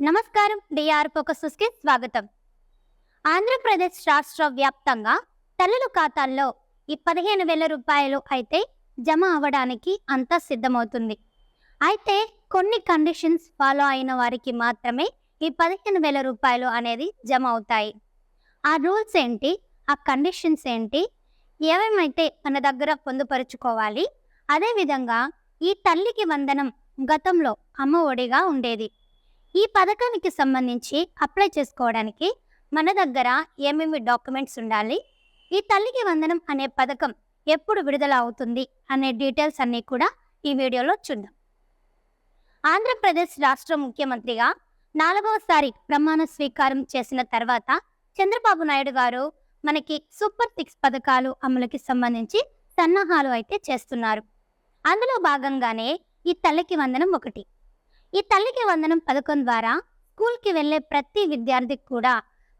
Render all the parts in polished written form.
నమస్కారం. డిఆర్ ఫోకస్కి స్వాగతం. ఆంధ్రప్రదేశ్ రాష్ట్ర వ్యాప్తంగా తల్లుల ఖాతాల్లో ఈ 15,000 రూపాయలు అయితే జమ అవ్వడానికి అంతా సిద్ధమవుతుంది. అయితే కొన్ని కండిషన్స్ ఫాలో అయిన వారికి మాత్రమే ఈ 15,000 రూపాయలు అనేది జమ అవుతాయి. ఆ రూల్స్ ఏంటి? ఆ కండిషన్స్ ఏంటి? ఏమేమైతే మన దగ్గర పొందుపరుచుకోవాలి? అదేవిధంగా ఈ తల్లికి వందనం గతంలో అమ్మ ఒడిగా ఉండేది. ఈ పథకానికి సంబంధించి అప్లై చేసుకోవడానికి మన దగ్గర ఏమేమి డాక్యుమెంట్స్ ఉండాలి, ఈ తల్లికి వందనం అనే పథకం ఎప్పుడు విడుదల అవుతుంది అనే డీటెయిల్స్ అన్నీ కూడా ఈ వీడియోలో చూద్దాం. ఆంధ్రప్రదేశ్ రాష్ట్ర ముఖ్యమంత్రిగా 4వసారి ప్రమాణ స్వీకారం చేసిన తర్వాత చంద్రబాబు నాయుడు గారు మనకి సూపర్ 6 పథకాలు అమలుకి సంబంధించి సన్నాహాలు అయితే చేస్తున్నారు. అందులో భాగంగానే ఈ తల్లికి వందనం ఒకటి. ఈ తల్లికి వందనం పథకం ద్వారా స్కూల్కి వెళ్ళే ప్రతి విద్యార్థికి కూడా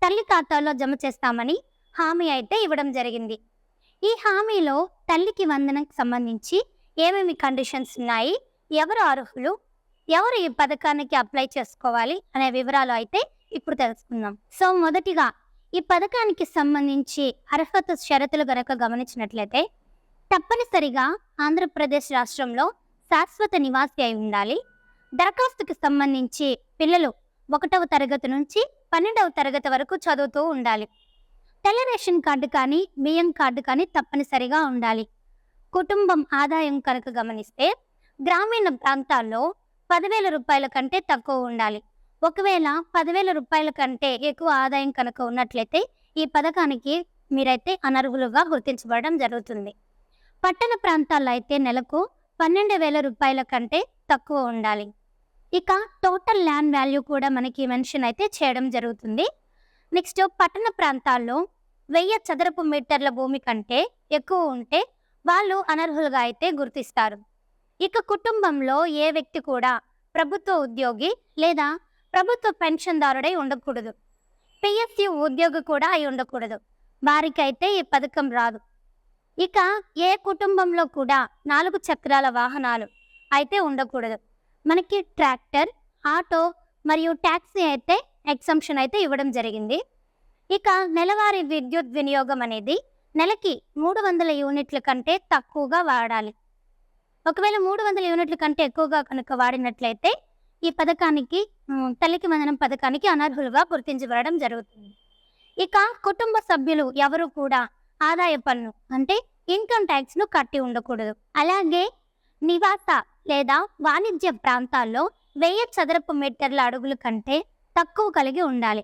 తల్లి ఖాతాలో జమ చేస్తామని హామీ అయితే ఇవ్వడం జరిగింది. ఈ హామీలో తల్లికి వందనంకి సంబంధించి ఏమేమి కండిషన్స్ ఉన్నాయి, ఎవరు అర్హులు, ఎవరు ఈ పథకానికి అప్లై చేసుకోవాలి అనే వివరాలు అయితే ఇప్పుడు తెలుసుకుందాం. సో మొదటిగా ఈ పథకానికి సంబంధించి అర్హత షరతులు గనక గమనించినట్లయితే తప్పనిసరిగా ఆంధ్రప్రదేశ్ రాష్ట్రంలో శాశ్వత నివాసి అయి ఉండాలి. దరఖాస్తుకి సంబంధించి పిల్లలు 1వ తరగతి నుంచి 12వ తరగతి వరకు చదువుతూ ఉండాలి. తెల్ల రేషన్ కార్డు కానీ బియ్యం కార్డు కానీ తప్పనిసరిగా ఉండాలి. కుటుంబం ఆదాయం కనుక గమనిస్తే గ్రామీణ ప్రాంతాల్లో 10,000 రూపాయల కంటే తక్కువ ఉండాలి. ఒకవేళ 10,000 రూపాయల కంటే ఎక్కువ ఆదాయం కనుక ఉన్నట్లయితే ఈ పథకానికి మీరైతే అనర్హులుగా గుర్తించబడడం జరుగుతుంది. పట్టణ ప్రాంతాల్లో అయితే నెలకు 12,000 రూపాయల కంటే తక్కువ ఉండాలి. ఇక టోటల్ ల్యాండ్ వాల్యూ కూడా మనకి మెన్షన్ అయితే చేయడం జరుగుతుంది. నెక్స్ట్ పట్టణ ప్రాంతాల్లో 1000 చదరపు మీటర్ల భూమి కంటే ఎక్కువ ఉంటే వాళ్ళు అనర్హులుగా అయితే గుర్తిస్తారు. ఇక కుటుంబంలో ఏ వ్యక్తి కూడా ప్రభుత్వ ఉద్యోగి లేదా ప్రభుత్వ పెన్షన్దారుడై ఉండకూడదు. పిఎస్సి ఉద్యోగి కూడా అయి ఉండకూడదు. వారికైతే ఈ పథకం రాదు. ఇక ఏ కుటుంబంలో కూడా 4 చక్రాల వాహనాలు అయితే ఉండకూడదు. మనకి ట్రాక్టర్, ఆటో మరియు ట్యాక్సీ అయితే ఎగ్జంప్షన్ అయితే ఇవ్వడం జరిగింది. ఇక నెలవారీ విద్యుత్ వినియోగం అనేది నెలకి 300 యూనిట్ల కంటే తక్కువగా వాడాలి. ఒకవేళ 300 యూనిట్ల కంటే ఎక్కువగా కనుక వాడినట్లయితే ఈ పథకానికి తల్లికి వందనం పథకానికి అనర్హులుగా గుర్తించబడడం జరుగుతుంది. ఇక కుటుంబ సభ్యులు ఎవరు కూడా ఆదాయ పన్ను అంటే ఇన్కమ్ ట్యాక్స్ను కట్టి ఉండకూడదు. అలాగే నివాస లేదా వాణిజ్య ప్రాంతాల్లో 1000 చదరపు మీటర్ల అడుగుల కంటే తక్కువ కలిగి ఉండాలి.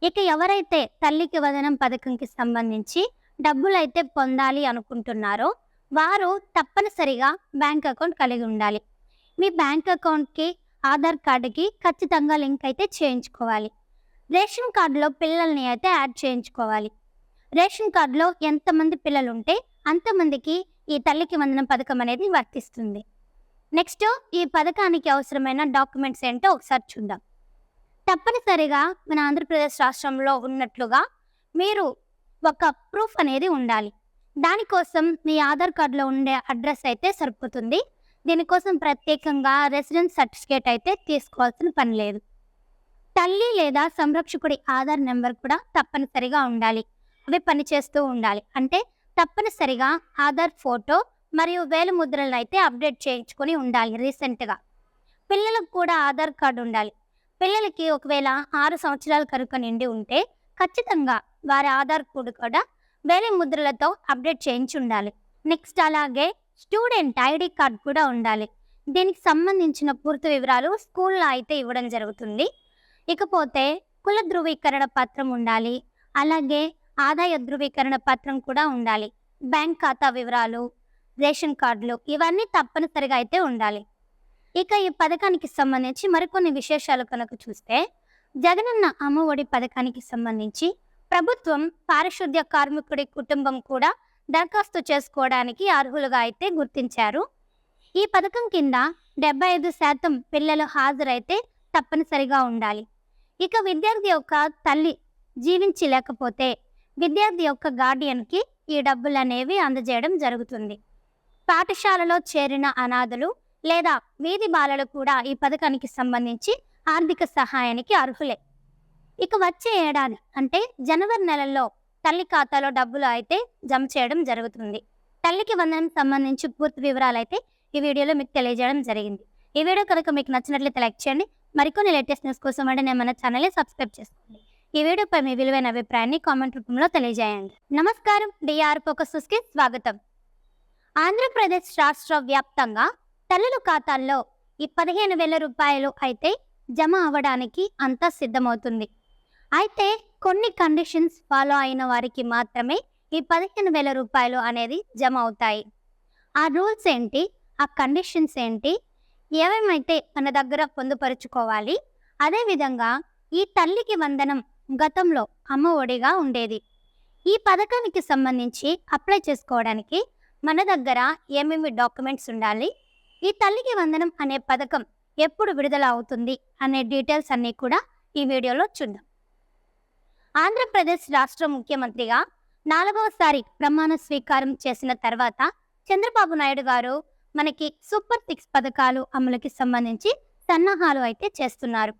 ఇక ఎవరైతే తల్లికి వందనం పథకంకి సంబంధించి డబ్బులైతే పొందాలి అనుకుంటున్నారో వారు తప్పనిసరిగా బ్యాంక్ అకౌంట్ కలిగి ఉండాలి. మీ బ్యాంక్ అకౌంట్కి ఆధార్ కార్డుకి ఖచ్చితంగా లింక్ అయితే చేయించుకోవాలి. రేషన్ కార్డులో పిల్లల్ని అయితే యాడ్ చేయించుకోవాలి. రేషన్ కార్డులో ఎంతమంది పిల్లలు ఉంటే అంతమందికి ఈ తల్లికి వందనం పథకం అనేది వర్తిస్తుంది. నెక్స్ట్ ఈ పథకానికి అవసరమైన డాక్యుమెంట్స్ ఏంటో ఒకసారి చూద్దాం. తప్పనిసరిగా మన ఆంధ్రప్రదేశ్ రాష్ట్రంలో ఉన్నట్లుగా మీరు ఒక ప్రూఫ్ అనేది ఉండాలి. దానికోసం మీ ఆధార్ కార్డులో ఉండే అడ్రస్ అయితే సరిపోతుంది. దీనికోసం ప్రత్యేకంగా రెసిడెన్స్ సర్టిఫికేట్ అయితే తీసుకోవాల్సిన పని లేదు. తల్లి లేదా సంరక్షకుడి ఆధార్ నెంబర్ కూడా తప్పనిసరిగా ఉండాలి. అవి పనిచేస్తూ ఉండాలి. అంటే తప్పనిసరిగా ఆధార్ ఫోటో మరియు వేలిముద్రలను అయితే అప్డేట్ చేయించుకొని ఉండాలి రీసెంట్గా. పిల్లలకు కూడా ఆధార్ కార్డు ఉండాలి. పిల్లలకి ఒకవేళ 6 సంవత్సరాలు కనుక నిండి ఉంటే ఖచ్చితంగా వారి ఆధార్ కోడ్ కూడా వేలిముద్రలతో అప్డేట్ చేయించి ఉండాలి. నెక్స్ట్ అలాగే స్టూడెంట్ ఐడి కార్డ్ కూడా ఉండాలి. దీనికి సంబంధించిన పూర్తి వివరాలు స్కూల్లో అయితే ఇవ్వడం జరుగుతుంది. ఇకపోతే కుల ధృవీకరణ పత్రం ఉండాలి. అలాగే ఆదాయ ధృవీకరణ పత్రం కూడా ఉండాలి. బ్యాంక్ ఖాతా వివరాలు, రేషన్ కార్డులు ఇవన్నీ తప్పనిసరిగా అయితే ఉండాలి. ఇక ఈ పథకానికి సంబంధించి మరికొన్ని విశేషాలు కనుక చూస్తే జగనన్న అమ్మ ఒడి పథకానికి సంబంధించి ప్రభుత్వం పారిశుద్ధ్య కార్మికుడి కుటుంబం కూడా దరఖాస్తు చేసుకోవడానికి అర్హులుగా అయితే గుర్తించారు. ఈ పథకం కింద 75% పిల్లలు హాజరైతే తప్పనిసరిగా ఉండాలి. ఇక విద్యార్థి యొక్క తల్లి జీవించి లేకపోతే విద్యార్థి యొక్క గార్డియన్కి ఈ డబ్బులు అనేవి అందజేయడం జరుగుతుంది. పాఠశాలలో చేరిన అనాథలు లేదా వీధి బాలలు కూడా ఈ పథకానికి సంబంధించి ఆర్థిక సహాయానికి అర్హులే. ఇక వచ్చే ఏడాది అంటే జనవరి నెలలో తల్లి ఖాతాలో డబ్బులు అయితే జమ చేయడం జరుగుతుంది. తల్లికి వందనం సంబంధించి పూర్తి వివరాలైతే ఈ వీడియోలో మీకు తెలియజేయడం జరిగింది. ఈ వీడియో కనుక మీకు నచ్చినట్లయితే లైక్ చేయండి. మరికొన్ని లేటెస్ట్ న్యూస్ కోసం వెంటనే మన ఛానల్ని సబ్స్క్రైబ్ చేసుకోండి. ఈ వీడియోపై మీ విలువైన అభిప్రాయాన్ని కామెంట్ రూపంలో తెలియజేయండి. నమస్కారం, డిఆర్ ఫోకస్ న్యూస్‌కి స్వాగతం. ఆంధ్రప్రదేశ్ రాష్ట్ర వ్యాప్తంగా తల్లుల ఖాతాల్లో ఈ 15,000 రూపాయలు అయితే జమ అవ్వడానికి అంతా సిద్ధమవుతుంది. అయితే కొన్ని కండిషన్స్ ఫాలో అయిన వారికి మాత్రమే ఈ 15,000 రూపాయలు అనేది జమ అవుతాయి. ఆ రూల్స్ ఏంటి, ఆ కండిషన్స్ ఏంటి, ఏమేమైతే మన దగ్గర పొందుపరుచుకోవాలి, అదేవిధంగా ఈ తల్లికి వందనం గతంలో అమ్మ ఒడిగా ఉండేది. ఈ పథకానికి సంబంధించి అప్లై చేసుకోవడానికి మన దగ్గర ఏమేమి డాక్యుమెంట్స్ ఉండాలి, ఈ తల్లికి వందనం అనే పథకం ఎప్పుడు విడుదల అవుతుంది అనే డీటెయిల్స్ అన్నీ కూడా ఈ వీడియోలో చూద్దాం. ఆంధ్రప్రదేశ్ రాష్ట్ర ముఖ్యమంత్రిగా 4వసారి ప్రమాణ స్వీకారం చేసిన తర్వాత చంద్రబాబు నాయుడు గారు మనకి సూపర్ 6 పథకాలు అమలుకి సంబంధించి సన్నాహాలు అయితే చేస్తున్నారు.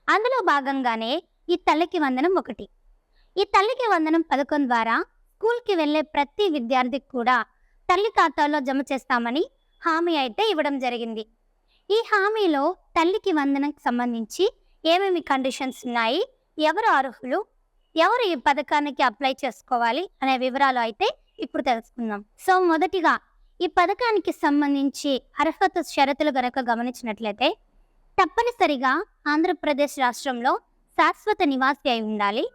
అందులో భాగంగానే ఈ తల్లికి వందనం ఒకటి. ఈ తల్లికి వందనం పథకం ద్వారా స్కూల్కి వెళ్ళే ప్రతి విద్యార్థికి కూడా తల్లి ఖాతాలో జమ చేస్తామని హామీ అయితే ఇవ్వడం జరిగింది. ఈ హామీలో తల్లికి వందనంకి సంబంధించి ఏమేమి కండిషన్స్ ఉన్నాయి, ఎవరు అర్హులు, ఎవరు ఈ పథకానికి అప్లై చేసుకోవాలి అనే వివరాలు అయితే ఇప్పుడు తెలుసుకుందాం. సో మొదటిగా ఈ పథకానికి సంబంధించి అర్హత షరతులు గనక గమనించినట్లయితే తప్పనిసరిగా ఆంధ్రప్రదేశ్ రాష్ట్రంలో శాశ్వత నివాసి అయి ఉండాలి.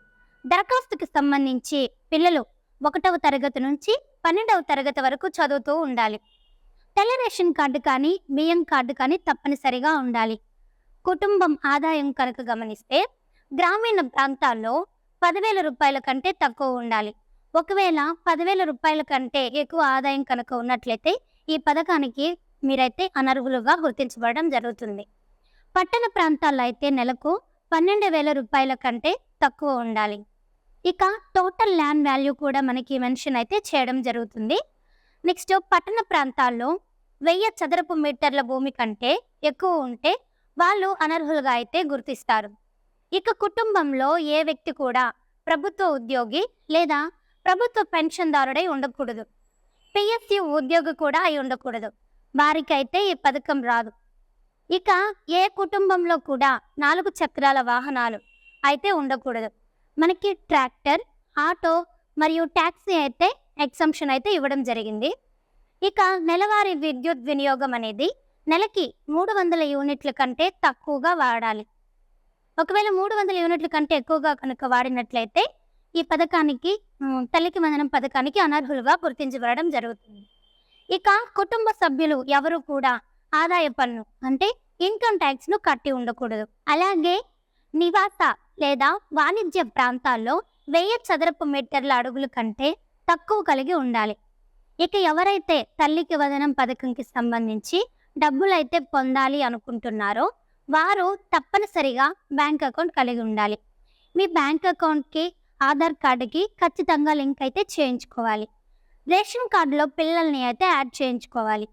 దరఖాస్తుకి సంబంధించి పిల్లలు 1వ తరగతి నుంచి 12వ తరగతి వరకు చదువుతూ ఉండాలి. తెల్ల రేషన్ కార్డు కానీ బియ్యం కార్డు కానీ తప్పనిసరిగా ఉండాలి. కుటుంబం ఆదాయం కనుక గమనిస్తే గ్రామీణ ప్రాంతాల్లో 10,000 రూపాయల కంటే తక్కువ ఉండాలి. ఒకవేళ 10,000 రూపాయల కంటే ఎక్కువ ఆదాయం కనుక ఉన్నట్లయితే ఈ పథకానికి మీరైతే అనర్హులుగా గుర్తించబడడం జరుగుతుంది. పట్టణ ప్రాంతాల్లో అయితే నెలకు 12,000 రూపాయల కంటే తక్కువ ఉండాలి. ఇక టోటల్ ల్యాండ్ వాల్యూ కూడా మనకి మెన్షన్ అయితే చేయడం జరుగుతుంది. నెక్స్ట్ పట్టణ ప్రాంతాల్లో 1000 చదరపు మీటర్ల భూమి కంటే ఎక్కువ ఉంటే వాళ్ళు అనర్హులుగా అయితే గుర్తిస్తారు. ఇక కుటుంబంలో ఏ వ్యక్తి కూడా ప్రభుత్వ ఉద్యోగి లేదా ప్రభుత్వ పెన్షన్దారుడై ఉండకూడదు. పిఎస్సి ఉద్యోగి కూడా అయి ఉండకూడదు. వారికైతే ఈ పథకం రాదు. ఇక ఏ కుటుంబంలో కూడా 4 చక్రాల వాహనాలు అయితే ఉండకూడదు. మనకి ట్రాక్టర్, ఆటో మరియు ట్యాక్సీ అయితే ఎగ్జంప్షన్ అయితే ఇవ్వడం జరిగింది. ఇక నెలవారీ విద్యుత్ వినియోగం అనేది నెలకి 300 యూనిట్ల కంటే తక్కువగా వాడాలి. ఒకవేళ 300 యూనిట్ల కంటే ఎక్కువగా కనుక వాడినట్లయితే ఈ పథకానికి తల్లికి వందనం పథకానికి అనర్హులుగా గుర్తించబడడం జరుగుతుంది. ఇక కుటుంబ సభ్యులు ఎవరు కూడా ఆదాయ పన్ను అంటే ఇన్కమ్ ట్యాక్స్ను కట్టి ఉండకూడదు. అలాగే నివాస లేదా వాణిజ్య ప్రాంతాల్లో 1000 చదరపు మీటర్ల అడుగుల కంటే తక్కువ కలిగి ఉండాలి. ఇక ఎవరైతే తల్లికి వందనం పథకంకి సంబంధించి డబ్బులైతే పొందాలి అనుకుంటున్నారో వారు తప్పనిసరిగా బ్యాంక్ అకౌంట్ కలిగి ఉండాలి. మీ బ్యాంక్ అకౌంట్కి ఆధార్ కార్డుకి ఖచ్చితంగా లింక్ అయితే చేయించుకోవాలి. రేషన్ కార్డులో పిల్లల్ని అయితే యాడ్ చేయించుకోవాలి.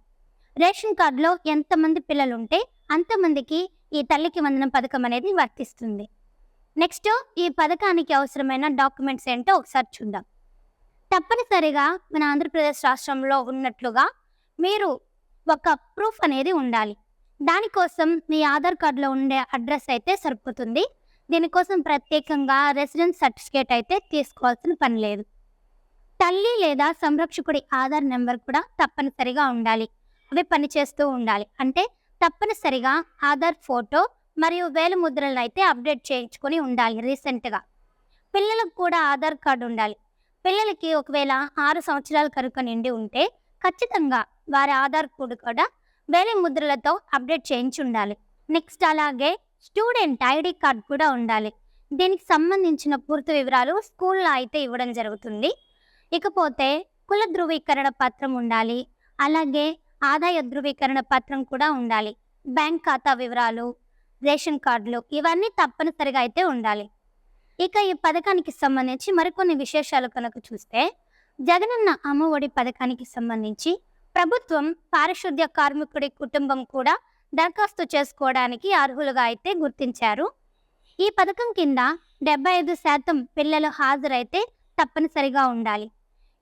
రేషన్ కార్డులో ఎంతమంది పిల్లలు ఉంటే అంతమందికి ఈ తల్లికి వందనం పథకం అనేది వర్తిస్తుంది. నెక్స్ట్ ఈ పథకానికి అవసరమైన డాక్యుమెంట్స్ ఏంటో ఒకసారి చూద్దాం. తప్పనిసరిగా మన ఆంధ్రప్రదేశ్ రాష్ట్రంలో ఉన్నట్లుగా మీరు ఒక ప్రూఫ్ అనేది ఉండాలి. దానికోసం మీ ఆధార్ కార్డులో ఉండే అడ్రస్ అయితే సరిపోతుంది. దీనికోసం ప్రత్యేకంగా రెసిడెన్స్ సర్టిఫికేట్ అయితే తీసుకోవాల్సిన పని లేదు. తల్లి లేదా సంరక్షకుడి ఆధార్ నెంబర్ కూడా తప్పనిసరిగా ఉండాలి. అవి పనిచేస్తూ ఉండాలి. అంటే తప్పనిసరిగా ఆధార్ ఫోటో మరియు వేలిముద్రలను అయితే అప్డేట్ చేయించుకొని ఉండాలి రీసెంట్గా. పిల్లలకు కూడా ఆధార్ కార్డు ఉండాలి. పిల్లలకి ఒకవేళ 6 సంవత్సరాలు కనుక నిండి ఉంటే ఖచ్చితంగా వారి ఆధార్ కోడ్ కూడా వేలిముద్రలతో అప్డేట్ చేయించి ఉండాలి. నెక్స్ట్ అలాగే స్టూడెంట్ ఐడి కార్డ్ కూడా ఉండాలి. దీనికి సంబంధించిన పూర్తి వివరాలు స్కూల్లో అయితే ఇవ్వడం జరుగుతుంది. ఇకపోతే కుల ధృవీకరణ పత్రం ఉండాలి. అలాగే ఆదాయ ధృవీకరణ పత్రం కూడా ఉండాలి. బ్యాంక్ ఖాతా వివరాలు, రేషన్ కార్డులు ఇవన్నీ తప్పనిసరిగా అయితే ఉండాలి. ఇక ఈ పథకానికి సంబంధించి మరికొన్ని విశేషాలు కనుక చూస్తే జగనన్న అమ్మ ఒడి పథకానికి సంబంధించి ప్రభుత్వం పారిశుద్ధ్య కార్మికుడి కుటుంబం కూడా దరఖాస్తు చేసుకోవడానికి అర్హులుగా అయితే గుర్తించారు. ఈ పథకం కింద 75% పిల్లలు హాజరైతే తప్పనిసరిగా ఉండాలి.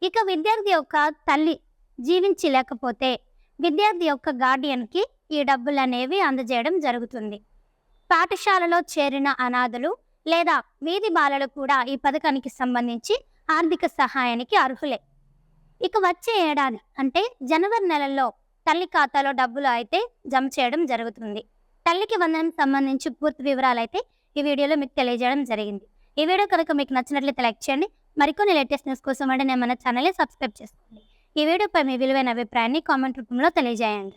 ఇక విద్యార్థి యొక్క తల్లి జీవించి లేకపోతే విద్యార్థి యొక్క గార్డియన్కి ఈ డబ్బులనేవి అందజేయడం జరుగుతుంది. పాఠశాలలో చేరిన అనాథలు లేదా వీధి బాలలు కూడా ఈ పథకానికి సంబంధించి ఆర్థిక సహాయానికి అర్హులే. ఇక వచ్చే ఏడాది అంటే జనవరి నెలలో తల్లి ఖాతాలో డబ్బులు అయితే జమ చేయడం జరుగుతుంది. తల్లికి వందనం సంబంధించి పూర్తి వివరాలు అయితే ఈ వీడియోలో మీకు తెలియజేయడం జరిగింది. ఈ వీడియో కనుక మీకు నచ్చినట్లయితే లైక్ చేయండి. మరికొన్ని లేటెస్ట్ న్యూస్ కోసం అంటే మన ఛానల్ని సబ్స్క్రైబ్ చేసుకోండి. ఈ వీడియోపై మీ విలువైన అభిప్రాయాన్ని కామెంట్ రూపంలో తెలియజేయండి.